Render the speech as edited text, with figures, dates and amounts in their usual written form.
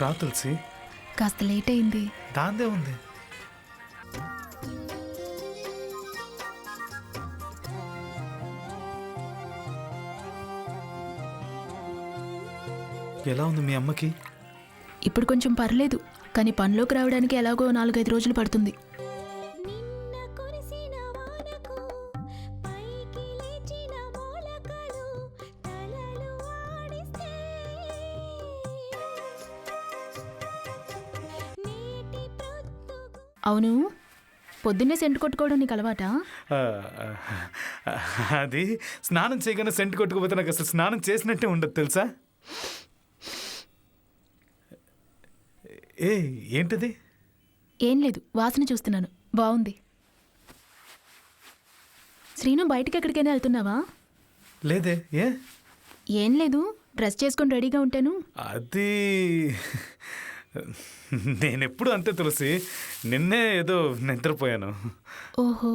రా తులసి. కాస్త లేట్ అయింది. దాందే ఉంది. ఎలా ఉంది మీ అమ్మకి? ఇప్పుడు కొంచెం పర్లేదు, కానీ పనిలోకి రావడానికి ఎలాగో 4-5 రోజులు పడుతుంది. అవును, పొద్దున్నే సెంటు కొట్టుకోవడం నీకు అలవాటా? అది స్నానం చేయగానే సెంటు కొట్టుకుపోతే నాకు అసలు స్నానం చేసినట్టే ఉండదు తెలుసా. ఏ ఏంటిది? ఏం లేదు, వాసన చూస్తున్నాను. బాగుంది. శ్రీను, బయటికి ఎక్కడికైనా వెళ్తున్నావా? లేదే. ఏ? ఏం లేదు, డ్రెస్ చేసుకొని రెడీగా ఉంటాను. అది నేనెప్పుడు అంతే తులసి. నిన్నే ఏదో నిద్రపోయాను. ఓహో.